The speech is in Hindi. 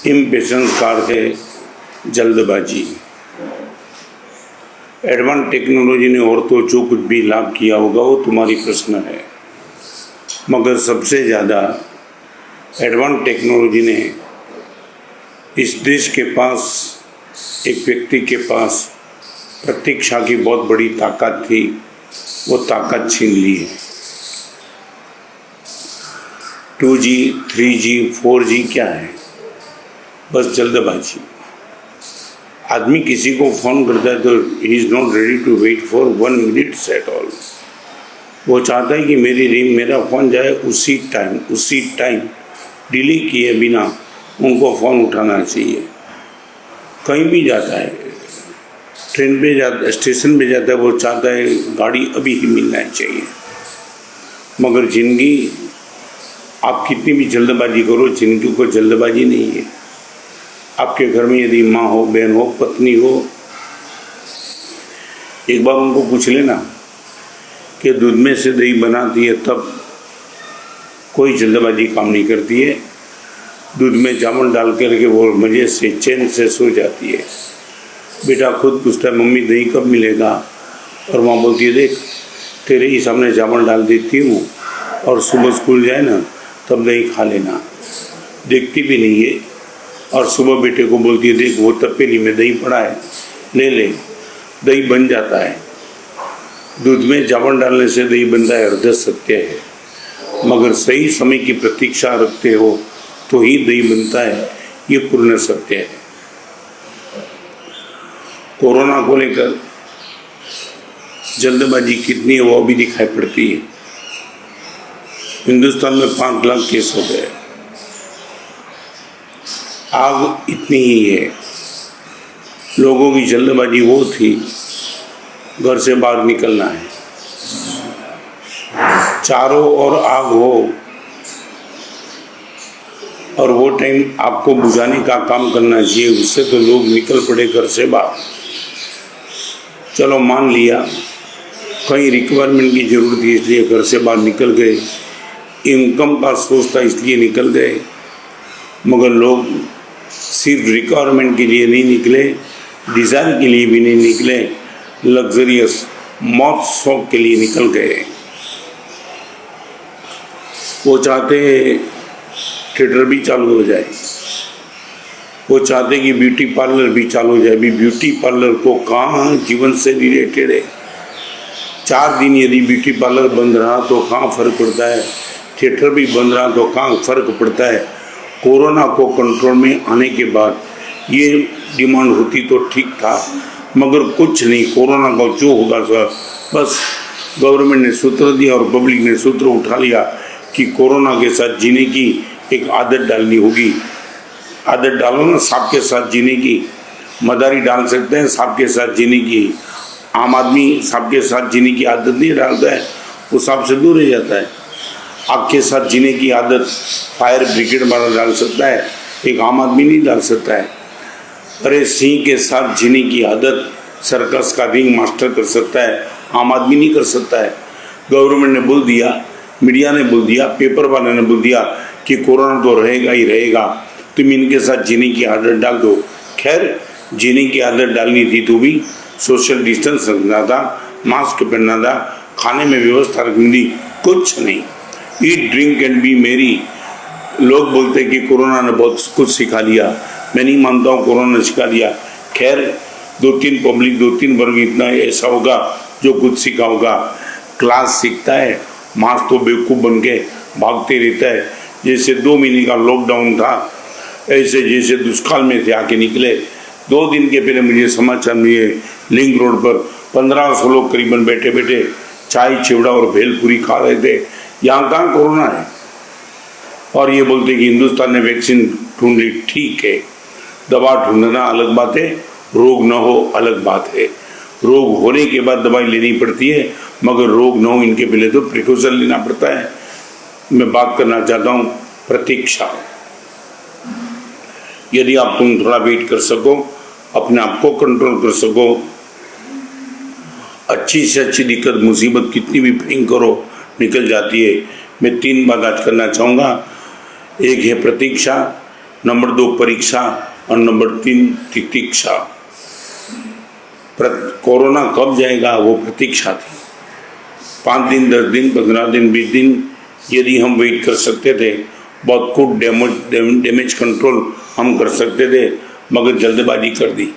इम्पेशंस का अर्थ है जल्दबाजी। एडवांस टेक्नोलॉजी ने और तो जो कुछ भी लाभ किया होगा वो तुम्हारी प्रश्न है, मगर सबसे ज़्यादा एडवांस टेक्नोलॉजी ने इस देश के पास, एक व्यक्ति के पास प्रतीक्षा की बहुत बड़ी ताकत थी, वो ताकत छीन ली है। 2G, 3G, 4G क्या है? बस जल्दबाजी। आदमी किसी को फ़ोन करता है तो he is not ready to wait for 1 minute at all. वो चाहता है कि मेरी रिंग, मेरा फ़ोन जाए उसी टाइम डिले किए बिना उनको फ़ोन उठाना चाहिए। कहीं भी जाता है, ट्रेन पे जाता, स्टेशन पे जाता है, वो चाहता है गाड़ी अभी ही मिलना चाहिए। मगर ज़िंदगी, आप कितनी भी जल्दबाजी करो, ज़िंदगी को जल्दबाजी नहीं है। आपके घर में यदि माँ हो, बहन हो, पत्नी हो, एक बार उनको पूछ लेना कि दूध में से दही बनाती है तब कोई जल्दबाजी काम नहीं करती है। दूध में जामुन डाल करके वो मज़े से चैन से सो जाती है। बेटा खुद पूछता है मम्मी दही कब मिलेगा, और माँ बोलती है देख तेरे ही सामने जामुन डाल देती हूँ और सुबह स्कूल जाए ना तब दही खा लेना। देखती भी नहीं है और सुबह बेटे को बोलती है देख वो तपेली में दही पड़ा है, ले ले। दही बन जाता है। दूध में जामुन डालने से दही बनता है, अर्ध सत्य है। मगर सही समय की प्रतीक्षा रखते हो तो ही दही बनता है, ये पूर्ण सत्य है। कोरोना को लेकर जल्दबाजी कितनी है वो भी दिखाई पड़ती है। हिंदुस्तान में 5 लाख केस हो गए। आग इतनी ही है। लोगों की जल्दबाजी वो थी, घर से बाहर निकलना है, चारों ओर आग हो और वो टाइम आपको बुझाने का काम करना चाहिए। उससे तो लोग निकल पड़े घर से बाहर। चलो मान लिया कहीं रिक्वायरमेंट की ज़रूरत थी इसलिए घर से बाहर निकल गए, इनकम का सोर्स था इसलिए निकल गए। मगर लोग सिर्फ रिक्वायरमेंट के लिए नहीं निकले, डिज़ायर के लिए भी नहीं निकले, लग्जरियस मौत शौक के लिए निकल गए। वो चाहते थिएटर भी चालू हो जाए, वो चाहते कि ब्यूटी पार्लर भी चालू हो जाए। अभी ब्यूटी पार्लर को कहाँ जीवन से रिलेटेड है। 4 दिन यदि ब्यूटी पार्लर बंद रहा तो कहाँ फ़र्क पड़ता है, थिएटर भी बंद रहा तो कहाँ फ़र्क पड़ता है। कोरोना को कंट्रोल में आने के बाद ये डिमांड होती तो ठीक था, मगर कुछ नहीं। कोरोना का जो होगा सर, बस गवर्नमेंट ने सूत्र दिया और पब्लिक ने सूत्र उठा लिया कि कोरोना के साथ जीने की एक आदत डालनी होगी। आदत डालो ना, सांप के साथ जीने की। मदारी डाल सकते हैं सांप के साथ जीने की। आम आदमी सांप के साथ जीने की आदत नहीं डालता है, वो सांप से दूर रह जाता है। आग के साथ जीने की आदत फायर ब्रिगेड वाला डाल सकता है, एक आम आदमी नहीं डाल सकता है। अरे सिंह के साथ जीने की आदत सर्कस का रिंग मास्टर कर सकता है, आम आदमी नहीं कर सकता है। गवर्नमेंट ने बोल दिया, मीडिया ने बोल दिया, पेपर वाले ने बोल दिया कि कोरोना तो रहेगा ही रहेगा, तुम इनके साथ जीने की आदत डाल दो। खैर जीने की आदत डालनी थी तो भी सोशल डिस्टेंस रखना था, मास्क पहनना था, खाने में व्यवस्था रखनी थी, कुछ नहीं। ईट ड्रिंक एंड बी मेरी। लोग बोलते हैं कि कोरोना ने बहुत कुछ सिखा लिया, मैं नहीं मानता हूँ कोरोना ने सिखा लिया। खैर 2-3 पब्लिक, 2-3 वर्ग इतना ऐसा होगा जो कुछ सीखा होगा। क्लास सीखता है, मास्क तो बेवकूफ़ बन के भागते रहता है। जैसे 2 महीने का लॉकडाउन था, ऐसे जैसे दुष्काल में थे आके निकले। 2 दिन के पहले मुझे समाचार मिले, लिंक रोड पर 1500 लोग करीबन बैठे बैठे चाय चिवड़ा और भेलपुरी खा रहे थे। यहाँ कहाँ कोरोना है? और ये बोलते कि हिंदुस्तान ने वैक्सीन ढूंढ ली। ठीक है, दवा ढूंढना अलग बात है, रोग न हो अलग बात है। रोग होने के बाद दवाई लेनी पड़ती है, मगर रोग न हो इनके पहले तो प्रिकॉशन लेना पड़ता है। मैं बात करना चाहता हूँ प्रतीक्षा। यदि आप तुम थोड़ा वेट कर सको, अपने आप को कंट्रोल कर सको, अच्छी से अच्छी दिक्कत मुसीबत कितनी भी भयंकर हो निकल जाती है। मैं 3 बात आज करना चाहूँगा। एक है प्रतीक्षा, नंबर 2 परीक्षा और नंबर 3 प्रतीक्षा। कोरोना कब जाएगा वो प्रतीक्षा थी। 5 दिन, 10 दिन, 15 दिन, 20 दिन यदि हम वेट कर सकते थे, बहुत कुछ डैमेज कंट्रोल हम कर सकते थे, मगर जल्दबाजी कर दी।